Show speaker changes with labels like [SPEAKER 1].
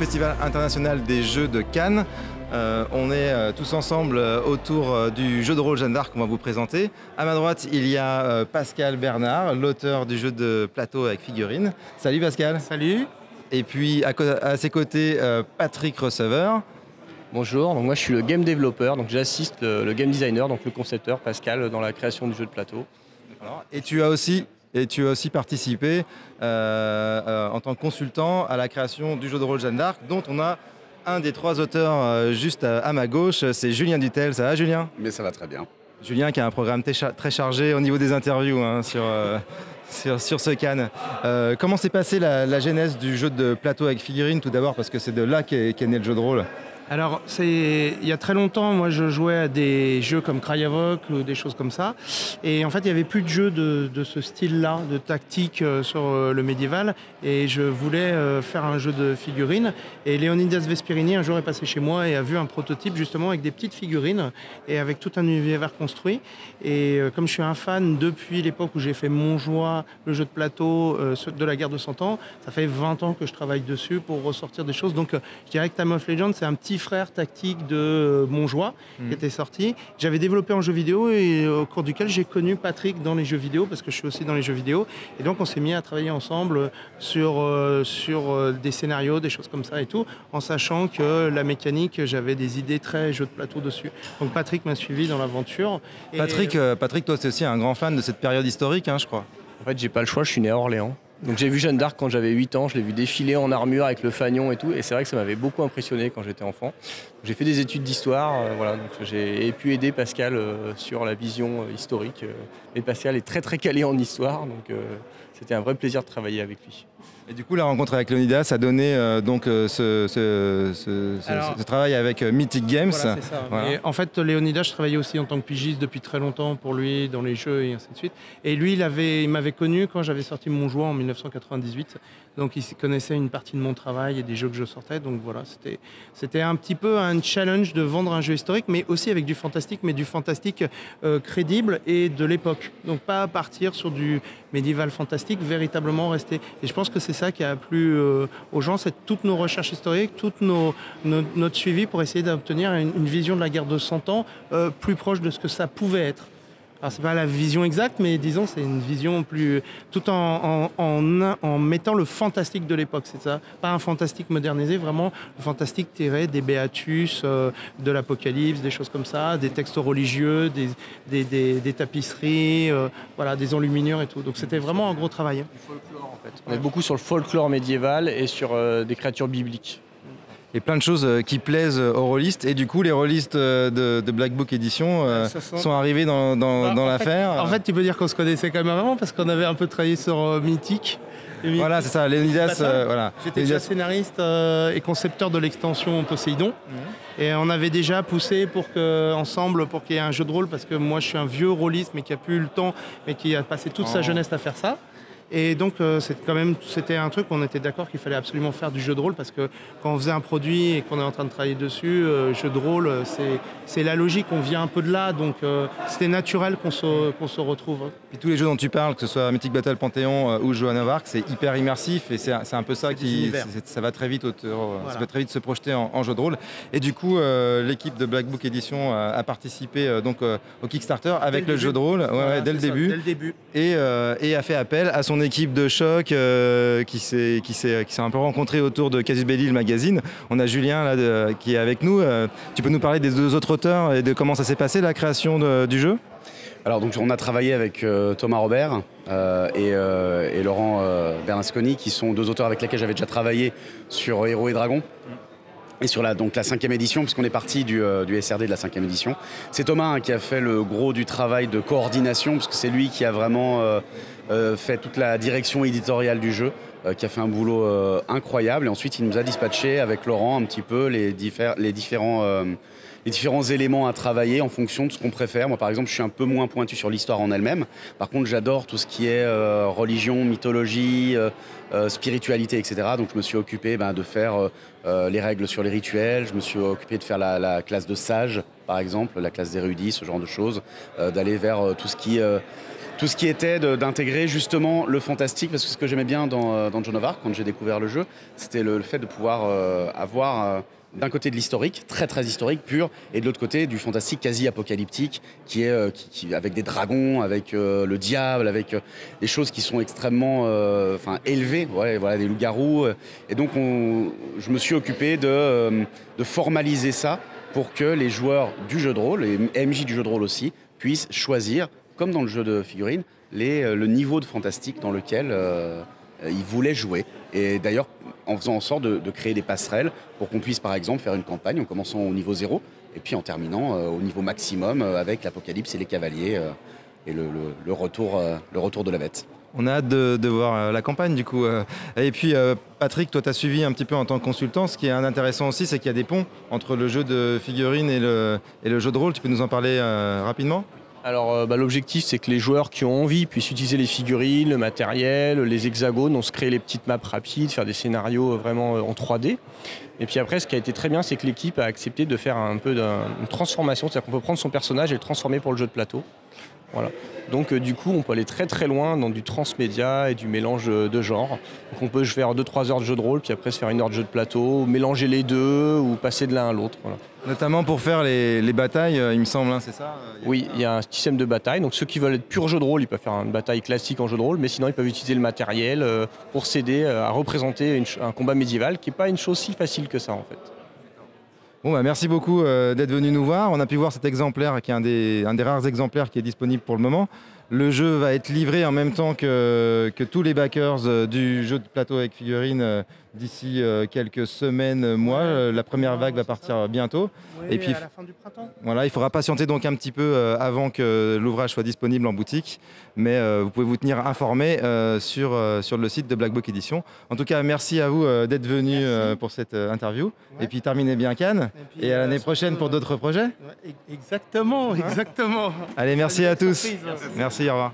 [SPEAKER 1] Festival international des jeux de Cannes. On est tous ensemble autour du jeu de rôle Jeanne d'Arc qu'on va vous présenter. À ma droite, il y a Pascal Bernard, l'auteur du jeu de plateau avec figurines. Salut Pascal.
[SPEAKER 2] Salut.
[SPEAKER 1] Et puis à ses côtés, Patrick Receveur.
[SPEAKER 3] Bonjour, donc moi je suis le game developer, donc j'assiste le game designer, donc le concepteur Pascal, dans la création du jeu de plateau.
[SPEAKER 1] Et tu as aussi participé en tant que consultant à la création du jeu de rôle Jeanne d'Arc, dont on a un des trois auteurs juste à ma gauche, c'est Julien Dutel. Ça va Julien?
[SPEAKER 4] Mais ça va très bien.
[SPEAKER 1] Julien qui a un programme très chargé au niveau des interviews sur ce Cannes. Comment s'est passée la genèse du jeu de plateau avec figurines tout d'abord, parce que c'est de là qu'est né le jeu de rôle?
[SPEAKER 2] Alors, il y a très longtemps, moi, je jouais à des jeux comme Cryavoc ou des choses comme ça. Et en fait, il n'y avait plus de jeux de ce style-là, de tactique sur le médiéval. Et je voulais faire un jeu de figurines. Et Leonidas Vesperini, un jour, est passé chez moi et a vu un prototype, justement, avec des petites figurines et avec tout un univers construit. Et comme je suis un fan depuis l'époque où j'ai fait Montjoie, le jeu de plateau de la guerre de 100 ans, ça fait 20 ans que je travaille dessus pour ressortir des choses. Donc, je dirais que Time of Legend, c'est un petit frère tactique de Montjoie qui était sorti. J'avais développé en jeu vidéo et au cours duquel j'ai connu Patrick dans les jeux vidéo, parce que je suis aussi dans les jeux vidéo. Et donc, on s'est mis à travailler ensemble sur des scénarios, des choses comme ça et tout, en sachant que la mécanique, j'avais des idées très jeux de plateau dessus. Donc, Patrick m'a suivi dans l'aventure.
[SPEAKER 1] Patrick, toi, c'est aussi un grand fan de cette période historique, hein, je crois.
[SPEAKER 3] En fait, j'ai pas le choix, je suis né à Orléans. Donc j'ai vu Jeanne d'Arc quand j'avais 8 ans, je l'ai vu défiler en armure avec le fanion et tout, et c'est vrai que ça m'avait beaucoup impressionné quand j'étais enfant. J'ai fait des études d'histoire, voilà, donc j'ai pu aider Pascal sur la vision historique. Et Pascal est très très calé en histoire, donc c'était un vrai plaisir de travailler avec lui.
[SPEAKER 1] Et du coup, la rencontre avec Leonidas a donné ce travail avec Mythic Games.
[SPEAKER 2] Voilà, c'est ça.
[SPEAKER 1] Voilà.
[SPEAKER 2] Et en fait, Leonidas, je travaillais aussi en tant que pigiste depuis très longtemps pour lui, dans les jeux et ainsi de suite. Et lui, il m'avait connu quand j'avais sorti Montjoie en 1998. Donc, il connaissait une partie de mon travail et des jeux que je sortais. Donc, voilà, c'était un petit peu un challenge de vendre un jeu historique, mais aussi avec du fantastique, mais du fantastique crédible et de l'époque. Donc, pas partir sur du médiéval fantastique, véritablement rester. Et je pense que c'est ça qui a plu aux gens, c'est toutes nos recherches historiques, tout notre suivi pour essayer d'obtenir une vision de la guerre de 100 ans plus proche de ce que ça pouvait être. Alors, c'est pas la vision exacte, mais disons, c'est une vision plus... tout en mettant le fantastique de l'époque, c'est ça. Pas un fantastique modernisé, vraiment le fantastique tiré des Béatus, de l'Apocalypse, des choses comme ça, des textes religieux, des tapisseries, voilà, des enluminures et tout. Donc c'était vraiment un gros travail.
[SPEAKER 3] Du folklore, en fait. On est beaucoup sur le folklore médiéval et sur des créatures bibliques.
[SPEAKER 1] Et plein de choses qui plaisent aux rôlistes. Et du coup, les rôlistes de Black Book Édition sont arrivés dans l'affaire.
[SPEAKER 2] En fait, tu peux dire qu'on se connaissait quand même avant, parce qu'on avait un peu travaillé sur Mythique.
[SPEAKER 1] Voilà, c'est ça, Leonidas. Voilà.
[SPEAKER 2] J'étais déjà scénariste et concepteur de l'extension Poséidon. Et on avait déjà poussé ensemble pour qu'il y ait un jeu de rôle, parce que moi, je suis un vieux rôliste, mais qui a plus eu le temps, mais qui a passé toute sa jeunesse à faire ça. Et donc, c'était un truc, on était d'accord qu'il fallait absolument faire du jeu de rôle, parce que quand on faisait un produit et qu'on est en train de travailler dessus, jeu de rôle, c'est la logique, on vient un peu de là, donc c'était naturel qu'on se retrouve.
[SPEAKER 1] Et tous les jeux dont tu parles, que ce soit Mythic Battle Panthéon ou Joan of Arc, c'est hyper immersif, et c'est un peu ça ça va très vite, ça peut très vite se projeter en jeu de rôle. Et du coup, l'équipe de Black Book Edition a participé au Kickstarter avec le jeu de rôle dès le début. Et a fait appel à son équipe de choc qui s'est un peu rencontrée autour de Casus Belli, le magazine. On a Julien là, qui est avec nous. Tu peux nous parler des deux autres auteurs et de comment ça s'est passé, la création du jeu?
[SPEAKER 4] Alors donc on a travaillé avec Thomas Robert et Laurent Bernasconi, qui sont deux auteurs avec lesquels j'avais déjà travaillé sur Héros et Dragons. Et sur la 5e édition, puisqu'on est parti du SRD de la 5e édition. C'est Thomas qui a fait le gros du travail de coordination, parce que c'est lui qui a vraiment fait toute la direction éditoriale du jeu, qui a fait un boulot incroyable. Et ensuite, il nous a dispatché avec Laurent un petit peu les différents différents éléments à travailler en fonction de ce qu'on préfère. Moi, par exemple, je suis un peu moins pointu sur l'histoire en elle-même. Par contre, j'adore tout ce qui est religion, mythologie, spiritualité, etc. Donc, je me suis occupé de faire les règles sur les rituels. Je me suis occupé de faire la classe de sages, par exemple, la classe d'érudits, ce genre de choses, d'aller vers tout ce qui était d'intégrer justement le fantastique, parce que ce que j'aimais bien dans Joan of Arc, quand j'ai découvert le jeu, c'était le fait de pouvoir avoir d'un côté de l'historique, très très historique, pur, et de l'autre côté du fantastique quasi apocalyptique, qui avec des dragons, avec le diable, avec des choses qui sont extrêmement élevées, voilà, des loups-garous. Et donc je me suis occupé de formaliser ça pour que les joueurs du jeu de rôle, et MJ du jeu de rôle aussi, puissent choisir, comme dans le jeu de figurines, le niveau de fantastique dans lequel ils voulaient jouer. Et d'ailleurs, en faisant en sorte de créer des passerelles pour qu'on puisse, par exemple, faire une campagne en commençant au niveau 0 et puis en terminant au niveau maximum avec l'Apocalypse et les Cavaliers et le retour de la bête.
[SPEAKER 1] On a hâte de voir la campagne du coup. Et puis Patrick, toi tu as suivi un petit peu en tant que consultant. Ce qui est intéressant aussi, c'est qu'il y a des ponts entre le jeu de figurines et le jeu de rôle. Tu peux nous en parler rapidement ?
[SPEAKER 3] Alors l'objectif, c'est que les joueurs qui ont envie puissent utiliser les figurines, le matériel, les hexagones, on se crée les petites maps rapides, faire des scénarios vraiment en 3D. Et puis après, ce qui a été très bien, c'est que l'équipe a accepté de faire un peu une transformation, c'est-à-dire qu'on peut prendre son personnage et le transformer pour le jeu de plateau. Voilà. Donc du coup, on peut aller très très loin dans du transmédia et du mélange de genres. Donc on peut faire 2-3 heures de jeu de rôle, puis après se faire 1 heure de jeu de plateau, mélanger les deux ou passer de l'un à l'autre. Voilà.
[SPEAKER 1] Notamment pour faire les batailles, il me semble, c'est ça ?
[SPEAKER 3] Oui, il y a un système de bataille. Donc ceux qui veulent être pur jeu de rôle, ils peuvent faire une bataille classique en jeu de rôle, mais sinon ils peuvent utiliser le matériel pour s'aider à représenter un combat médiéval, qui n'est pas une chose si facile que ça en fait.
[SPEAKER 1] Bon, merci beaucoup d'être venu nous voir. On a pu voir cet exemplaire qui est un des rares exemplaires qui est disponible pour le moment. Le jeu va être livré en même temps que tous les backers du jeu de plateau avec figurines d'ici quelques semaines, mois. La première vague va partir bientôt.
[SPEAKER 2] Oui, et puis à la fin du printemps.
[SPEAKER 1] Voilà, il faudra patienter donc un petit peu avant que l'ouvrage soit disponible en boutique. Mais vous pouvez vous tenir informé sur le site de Black Book Edition. En tout cas, merci à vous d'être venu pour cette interview. Ouais. Et puis terminez bien Cannes. Et à l'année prochaine pour d'autres projets.
[SPEAKER 2] Ouais, exactement.
[SPEAKER 1] Allez, merci à tous. Merci, au revoir.